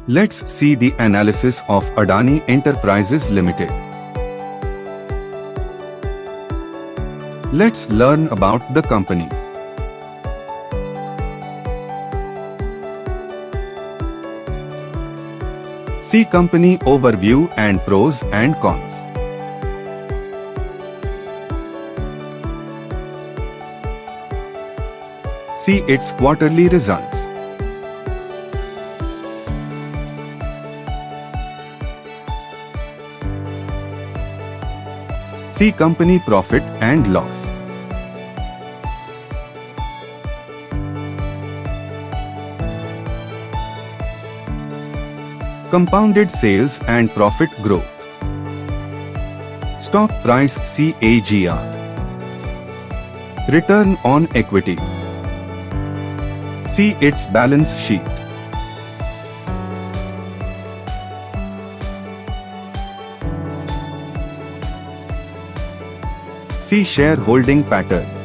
Let's see the analysis of Adani Enterprises Ltd. Let's learn about the company. See company overview and pros and cons. See its quarterly results. See company profit and loss. Compounded sales and profit growth. Stock price CAGR. Return on equity. See its balance sheet. See shareholding pattern.